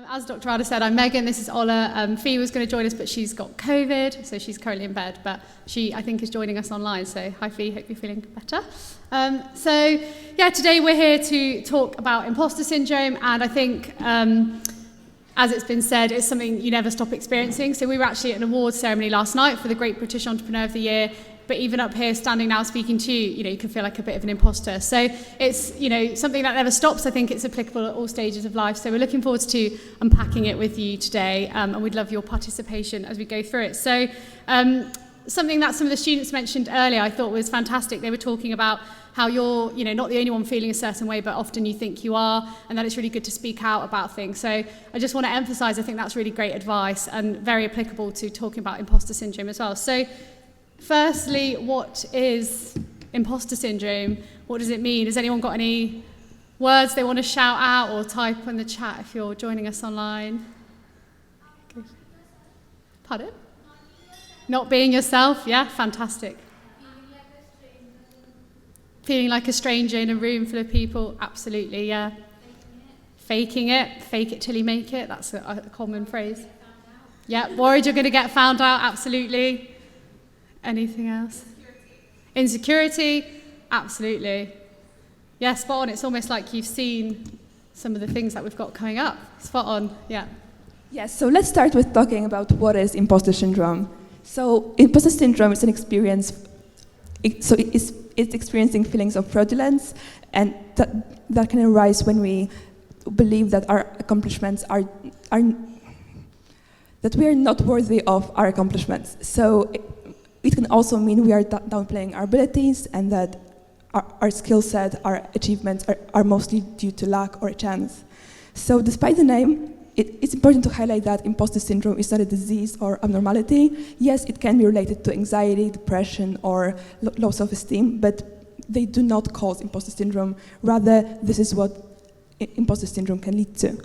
As Dr. Ada said, I'm Megan, this is Ola. Fee was going to join us, but she's got COVID, so she's currently in bed, but she, I think, is joining us online. So hi Fee, hope you're feeling better. Today we're here to talk about imposter syndrome, and I think, as it's been said, it's something you never stop experiencing. So we were actually at an awards ceremony last night for the Great British Entrepreneur of the Year, but even up here, standing now speaking to you, you can feel like a bit of an imposter. So it's, something that never stops. I think it's applicable at all stages of life. So we're looking forward to unpacking it with you today, and we'd love your participation as we go through it. So something that some of the students mentioned earlier I thought was fantastic. They were talking about how you're, not the only one feeling a certain way, but often you think you are, and that it's really good to speak out about things. So I just want to emphasize, I think that's really great advice and very applicable to talking about imposter syndrome as well. So firstly, what is imposter syndrome? What does it mean? Has anyone got any words they want to shout out or type in the chat if you're joining us online? Good. Pardon? Not being yourself? Yeah, fantastic. Feeling like a stranger in a room full of people? Absolutely, yeah. Faking it. Fake it till you make it. That's a common phrase. Yeah, worried you're going to get found out? Absolutely. Anything else? Insecurity? Absolutely. Yeah, spot on. It's almost like you've seen some of the things that we've got coming up. Spot on, yeah. Yes, so let's start with talking about what is imposter syndrome. So imposter syndrome is an experience, it's experiencing feelings of fraudulence, and that can arise when we believe that our accomplishments are that we are not worthy of our accomplishments. So it can also mean we are downplaying our abilities, and that our skill set, our achievements are mostly due to luck or chance. So despite the name, it's important to highlight that imposter syndrome is not a disease or abnormality. Yes, it can be related to anxiety, depression, or low self-esteem, but they do not cause imposter syndrome. Rather, this is what imposter syndrome can lead to.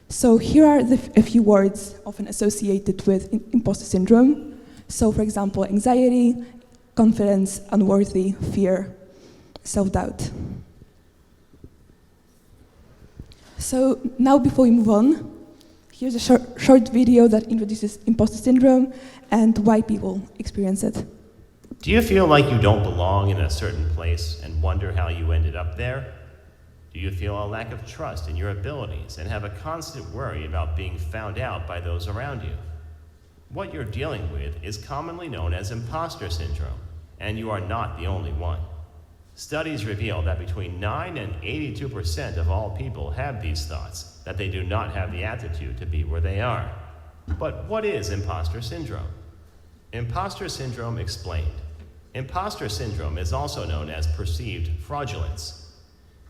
So here are a few words often associated with imposter syndrome. So, for example, anxiety, confidence, unworthy, fear, self-doubt. So now, before we move on, here's a short video that introduces imposter syndrome and why people experience it. Do you feel like you don't belong in a certain place and wonder how you ended up there? Do you feel a lack of trust in your abilities and have a constant worry about being found out by those around you? What you're dealing with is commonly known as imposter syndrome, and you are not the only one. Studies reveal that between 9 and 82% of all people have these thoughts, that they do not have the aptitude to be where they are. But what is imposter syndrome? Imposter syndrome explained. Imposter syndrome is also known as perceived fraudulence.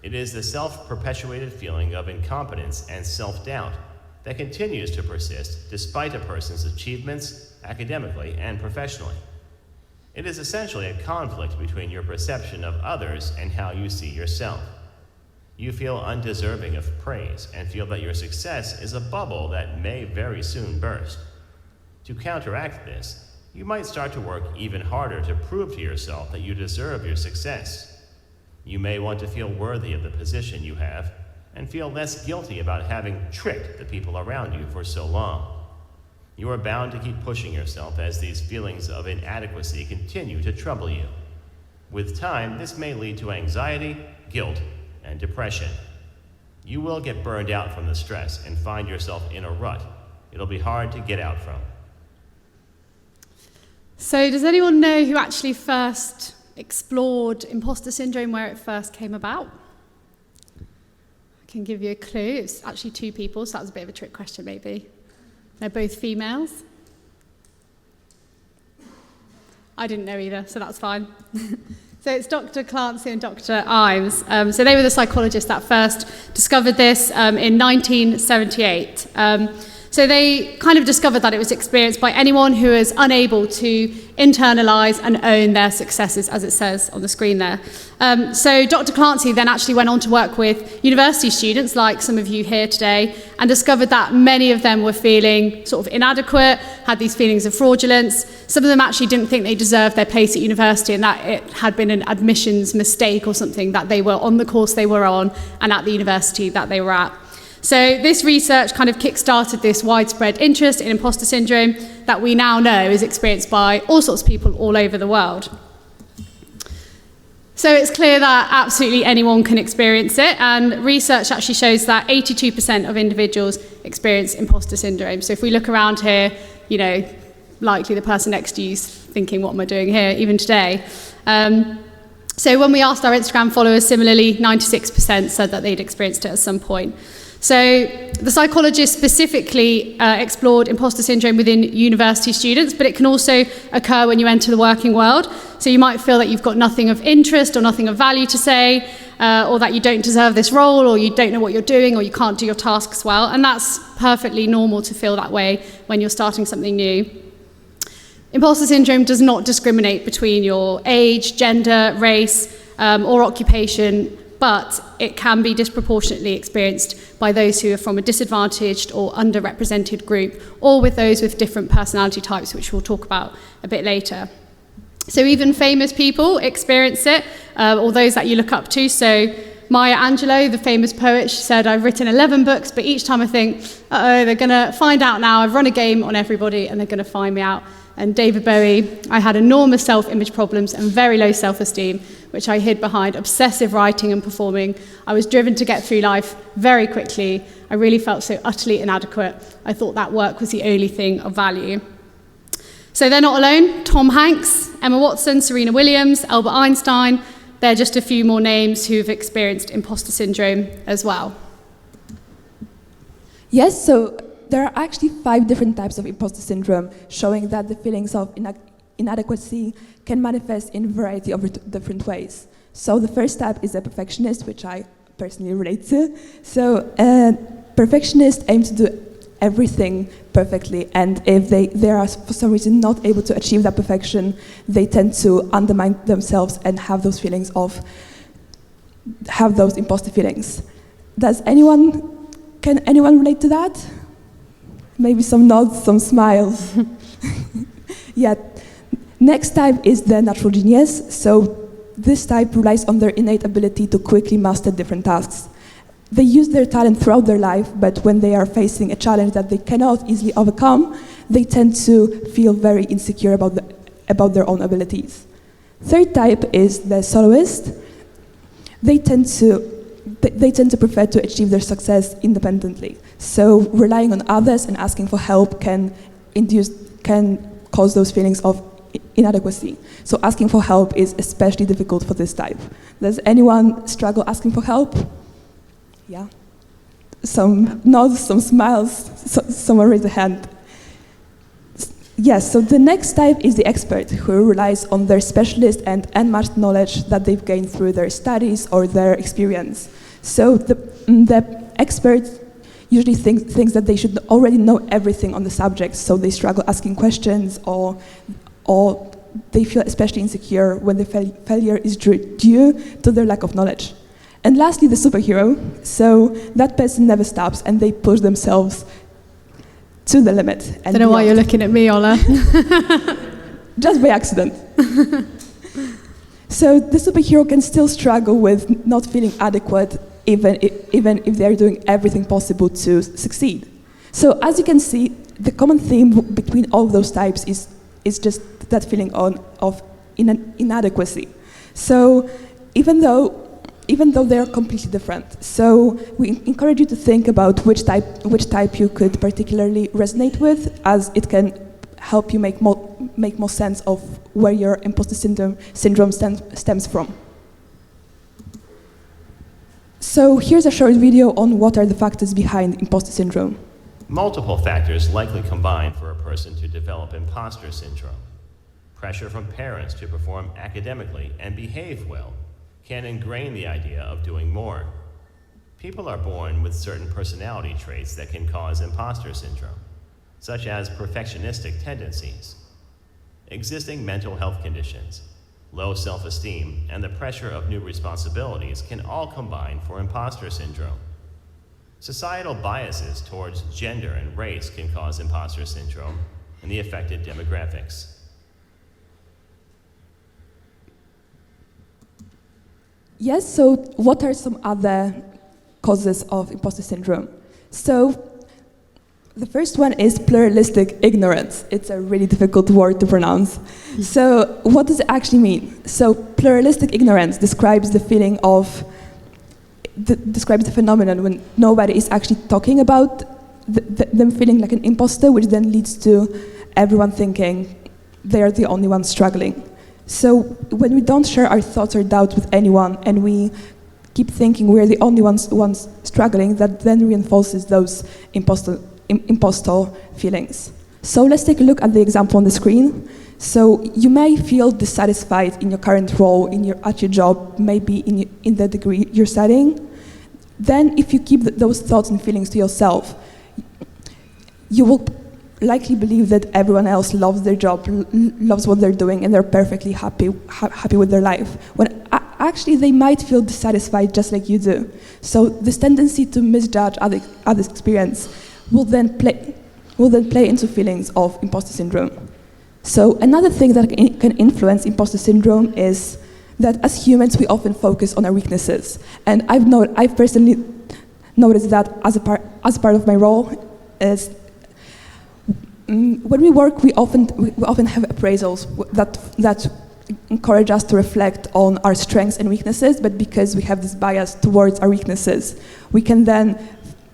It is the self-perpetuated feeling of incompetence and self-doubt that continues to persist despite a person's achievements academically and professionally. It is essentially a conflict between your perception of others and how you see yourself. You feel undeserving of praise and feel that your success is a bubble that may very soon burst. To counteract this, you might start to work even harder to prove to yourself that you deserve your success. You may want to feel worthy of the position you have and feel less guilty about having tricked the people around you for so long. You are bound to keep pushing yourself as these feelings of inadequacy continue to trouble you. With time, this may lead to anxiety, guilt, and depression. You will get burned out from the stress and find yourself in a rut. It'll be hard to get out from. So does anyone know who actually first explored imposter syndrome, where it first came about? I can give you a clue. It's actually two people, so that was a bit of a trick question maybe. They're both females. I didn't know either, so that's fine. So it's Dr. Clancy and Dr. Ives. So they were the psychologists that first discovered this in 1978. So they kind of discovered that it was experienced by anyone who is unable to internalize and own their successes, as it says on the screen there. So Dr. Clancy then actually went on to work with university students, like some of you here today, and discovered that many of them were feeling sort of inadequate, had these feelings of fraudulence. Some of them actually didn't think they deserved their place at university, and that it had been an admissions mistake or something, that they were on the course they were on and at the university that they were at. So this research kind of kick-started this widespread interest in imposter syndrome that we now know is experienced by all sorts of people all over the world. So it's clear that absolutely anyone can experience it, and research actually shows that 82% of individuals experience imposter syndrome. So if we look around here, you know, likely the person next to you is thinking, what am I doing here, even today? So when we asked our Instagram followers, similarly, 96% said that they'd experienced it at some point. So the psychologist specifically explored imposter syndrome within university students, but it can also occur when you enter the working world. So you might feel that you've got nothing of interest or nothing of value to say, or that you don't deserve this role, or you don't know what you're doing, or you can't do your tasks well. And that's perfectly normal to feel that way when you're starting something new. Imposter syndrome does not discriminate between your age, gender, race, or occupation, but it can be disproportionately experienced by those who are from a disadvantaged or underrepresented group, or with those with different personality types, which we'll talk about a bit later. So even famous people experience it, or those that you look up to. So Maya Angelou, the famous poet, she said, I've written 11 books, but each time I think, uh-oh, they're going to find out now. I've run a game on everybody, and they're going to find me out. And David Bowie, I had enormous self-image problems and very low self-esteem, which I hid behind obsessive writing and performing. I was driven to get through life very quickly. I really felt so utterly inadequate. I thought that work was the only thing of value. So they're not alone. Tom Hanks, Emma Watson, Serena Williams, Albert Einstein, they're just a few more names who've experienced imposter syndrome as well. Yes, so there are actually 5 different types of imposter syndrome, showing that the feelings of inadequacy can manifest in a variety of different ways. So the first type is a perfectionist, which I personally relate to. So perfectionists aim to do everything perfectly, and if they are for some reason not able to achieve that perfection, they tend to undermine themselves and have those imposter feelings. Can anyone relate to that? Maybe some nods, some smiles. Yeah. Next type is the natural genius. So this type relies on their innate ability to quickly master different tasks. They use their talent throughout their life, but when they are facing a challenge that they cannot easily overcome, they tend to feel very insecure about their own abilities. Third type is the soloist. They tend to prefer to achieve their success independently. So relying on others and asking for help can cause those feelings of inadequacy. So asking for help is especially difficult for this type. Does anyone struggle asking for help? Yeah. Some nods, some smiles, someone raise a hand. Yes, so the next type is the expert, who relies on their specialist and unmatched knowledge that they've gained through their studies or their experience. So the expert usually thinks that they should already know everything on the subject, so they struggle asking questions, or they feel especially insecure when the failure is due to their lack of knowledge. And lastly, the superhero. So that person never stops, and they push themselves to the limit. I don't know why you're looking at me, Ola. Just by accident. So the superhero can still struggle with not feeling adequate, even if they're doing everything possible to succeed. So as you can see, the common theme between all of those types is just that feeling of inadequacy. So even though they're completely different, so we encourage you to think about which type you could particularly resonate with, as it can help you make more sense of where your imposter syndrome stems from. So here's a short video on what are the factors behind imposter syndrome. Multiple factors likely combine for a person to develop imposter syndrome. Pressure from parents to perform academically and behave well can ingrain the idea of doing more. People are born with certain personality traits that can cause imposter syndrome, such as perfectionistic tendencies. Existing mental health conditions, low self-esteem, and the pressure of new responsibilities can all combine for imposter syndrome. Societal biases towards gender and race can cause imposter syndrome and the affected demographics. Yes, so what are some other causes of imposter syndrome? So the first one is pluralistic ignorance. It's a really difficult word to pronounce. So what does it actually mean? So pluralistic ignorance describes the feeling of, describes the phenomenon when nobody is actually talking about them feeling like an imposter, which then leads to everyone thinking they are the only ones struggling. So when we don't share our thoughts or doubts with anyone and we keep thinking we're the only ones struggling, that then reinforces those imposter feelings. So let's take a look at the example on the screen. So you may feel dissatisfied in your current role, at your job, maybe in the degree you're studying. Then if you keep those thoughts and feelings to yourself, you will likely believe that everyone else loves their job, loves what they're doing, and they're perfectly happy with their life, when actually they might feel dissatisfied just like you do. So this tendency to misjudge others' experience will then play into feelings of imposter syndrome. So another thing that can influence imposter syndrome is that as humans we often focus on our weaknesses, and I've personally noticed that as part of my role is when we work, we often have appraisals that encourage us to reflect on our strengths and weaknesses, but because we have this bias towards our weaknesses, we can then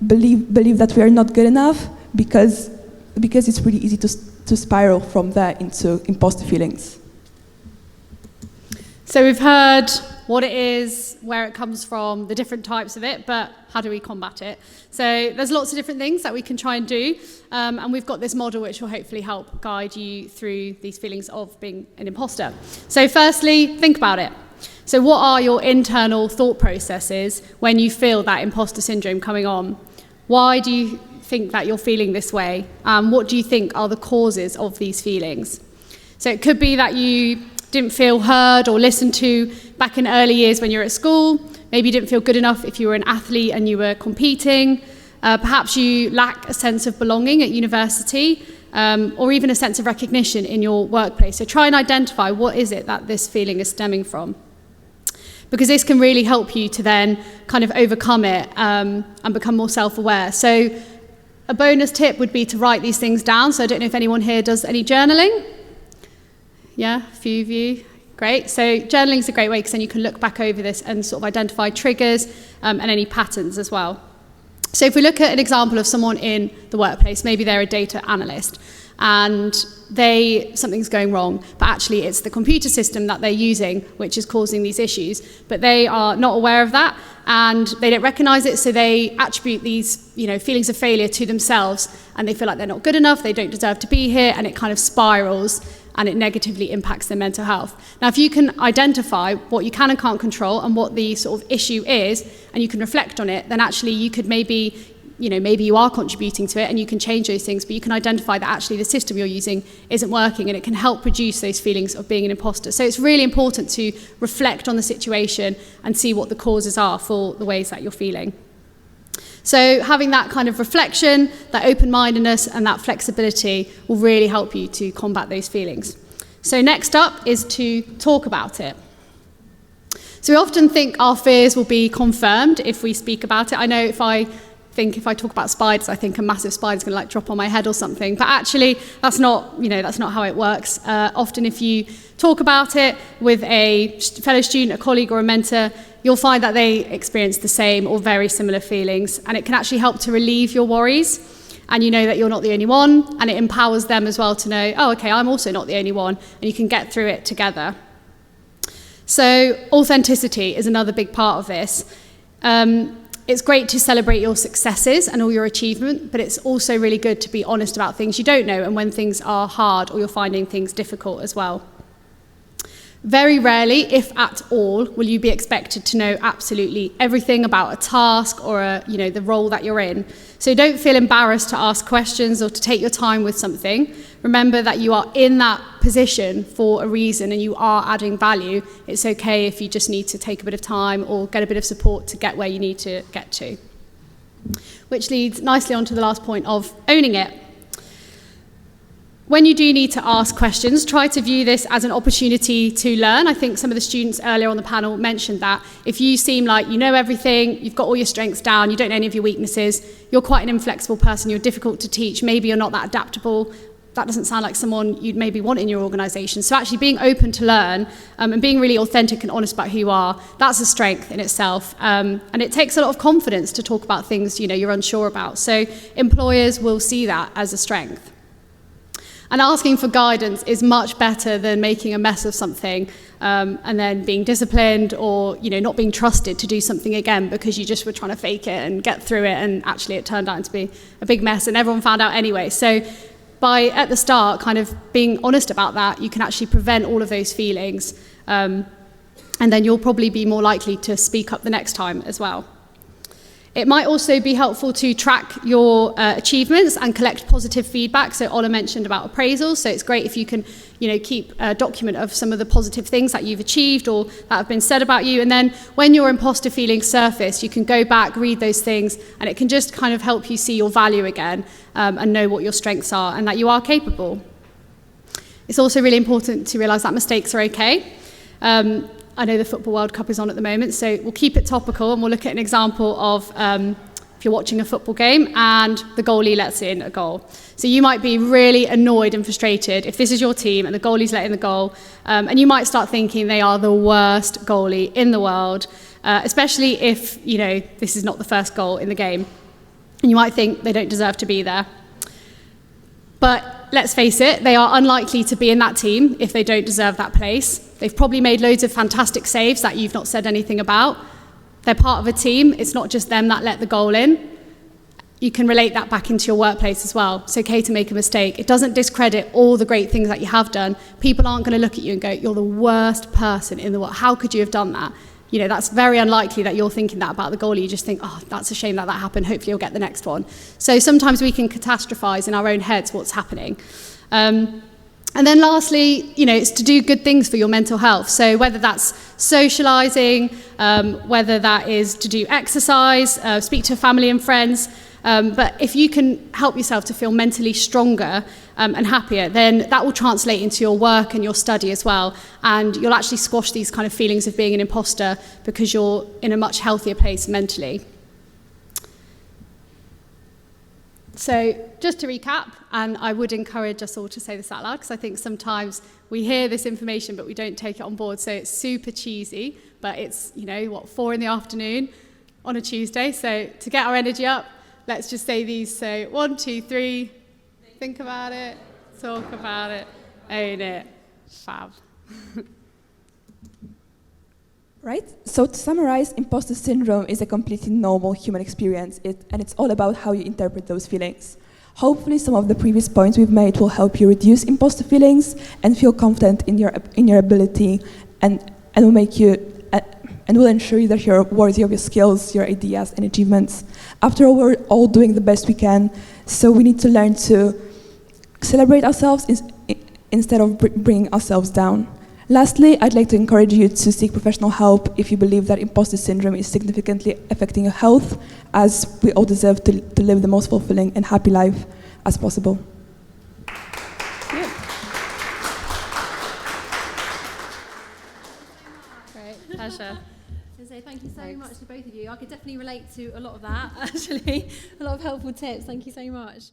believe that we are not good enough because it's really easy to spiral from there into imposter feelings. So we've heard what it is, where it comes from, the different types of it, but how do we combat it? So there's lots of different things that we can try and do, and we've got this model which will hopefully help guide you through these feelings of being an imposter. So firstly, think about it. So what are your internal thought processes when you feel that imposter syndrome coming on? Why do you think that you're feeling this way? What do you think are the causes of these feelings? So it could be that you didn't feel heard or listened to back in early years when you were at school. Maybe you didn't feel good enough if you were an athlete and you were competing. Perhaps you lack a sense of belonging at university, or even a sense of recognition in your workplace. So try and identify what is it that this feeling is stemming from, because this can really help you to then kind of overcome it and become more self-aware. So a bonus tip would be to write these things down. So I don't know if anyone here does any journaling. Yeah, a few of you. Great. So journaling is a great way because then you can look back over this and sort of identify triggers and any patterns as well. So if we look at an example of someone in the workplace, maybe they're a data analyst and something's going wrong, but actually it's the computer system that they're using which is causing these issues, but they are not aware of that and they don't recognize it, so they attribute these feelings of failure to themselves and they feel like they're not good enough, they don't deserve to be here, and it kind of spirals and it negatively impacts their mental health. Now, if you can identify what you can and can't control and what the sort of issue is, and you can reflect on it, then actually you could maybe you are contributing to it and you can change those things, but you can identify that actually the system you're using isn't working and it can help reduce those feelings of being an imposter. So it's really important to reflect on the situation and see what the causes are for the ways that you're feeling. So having that kind of reflection, that open-mindedness and that flexibility will really help you to combat those feelings. So next up is to talk about it. So we often think our fears will be confirmed if we speak about it. I know if I talk about spiders, I think a massive spider's going to drop on my head or something. But actually, that's not how it works. Often if you talk about it with a fellow student, a colleague or a mentor, you'll find that they experience the same or very similar feelings. And it can actually help to relieve your worries. And you know that you're not the only one. And it empowers them as well to know, oh, okay, I'm also not the only one. And you can get through it together. So authenticity is another big part of this. It's great to celebrate your successes and all your achievement, but it's also really good to be honest about things you don't know and when things are hard or you're finding things difficult as well. Very rarely, if at all, will you be expected to know absolutely everything about a task or the role that you're in. So don't feel embarrassed to ask questions or to take your time with something. Remember that you are in that position for a reason and you are adding value. It's okay if you just need to take a bit of time or get a bit of support to get where you need to get to. Which leads nicely on to the last point of owning it. When you do need to ask questions, try to view this as an opportunity to learn. I think some of the students earlier on the panel mentioned that. If you seem like you know everything, you've got all your strengths down, you don't know any of your weaknesses, you're quite an inflexible person, you're difficult to teach, maybe you're not that adaptable, that doesn't sound like someone you'd maybe want in your organisation. So actually being open to learn and being really authentic and honest about who you are, that's a strength in itself. And it takes a lot of confidence to talk about things you're unsure about. So employers will see that as a strength. And asking for guidance is much better than making a mess of something and then being disciplined or not being trusted to do something again because you just were trying to fake it and get through it, and actually it turned out to be a big mess and everyone found out anyway. So by at the start kind of being honest about that, you can actually prevent all of those feelings, and then you'll probably be more likely to speak up the next time as well. It might also be helpful to track your achievements and collect positive feedback. So Ola mentioned about appraisals, so it's great if you can keep a document of some of the positive things that you've achieved or that have been said about you, and then when your imposter feelings surface, you can go back, read those things, and it can just kind of help you see your value again and know what your strengths are and that you are capable. It's also really important to realise that mistakes are okay. I know the Football World Cup is on at the moment, so we'll keep it topical and we'll look at an example of if you're watching a football game and the goalie lets in a goal. So you might be really annoyed and frustrated if this is your team and the goalie's let in the goal, and you might start thinking they are the worst goalie in the world, especially if this is not the first goal in the game. And you might think they don't deserve to be there. But let's face it, they are unlikely to be in that team if they don't deserve that place. They've probably made loads of fantastic saves that you've not said anything about. They're part of a team. It's not just them that let the goal in. You can relate that back into your workplace as well. It's okay to make a mistake. It doesn't discredit all the great things that you have done. People aren't going to look at you and go, you're the worst person in the world. How could you have done that? That's very unlikely that you're thinking that about the goalie. You just think, oh, that's a shame that happened. Hopefully you'll get the next one. So sometimes we can catastrophize in our own heads what's happening. And then lastly, it's to do good things for your mental health. So whether that's socializing, whether that is to do exercise, speak to family and friends. But if you can help yourself to feel mentally stronger and happier, then that will translate into your work and your study as well. And you'll actually squash these kind of feelings of being an imposter because you're in a much healthier place mentally. So just to recap, and I would encourage us all to say this out loud because I think sometimes we hear this information but we don't take it on board. So it's super cheesy, but it's, 4 p.m. on a Tuesday. So to get our energy up, let's just say these. So 1, 2, 3, think about it, talk about it, own it, fab. Right? So to summarize, imposter syndrome is a completely normal human experience, and it's all about how you interpret those feelings. Hopefully some of the previous points we've made will help you reduce imposter feelings and feel confident in your ability, and will make you and will ensure that you're worthy of your skills, your ideas and achievements. After all, we're all doing the best we can, so we need to learn to celebrate ourselves instead of bringing ourselves down. Lastly, I'd like to encourage you to seek professional help if you believe that imposter syndrome is significantly affecting your health, as we all deserve to live the most fulfilling and happy life as possible. Yeah. Great, pleasure. So thank you so much to both of you. I could definitely relate to a lot of that, actually. A lot of helpful tips. Thank you so much.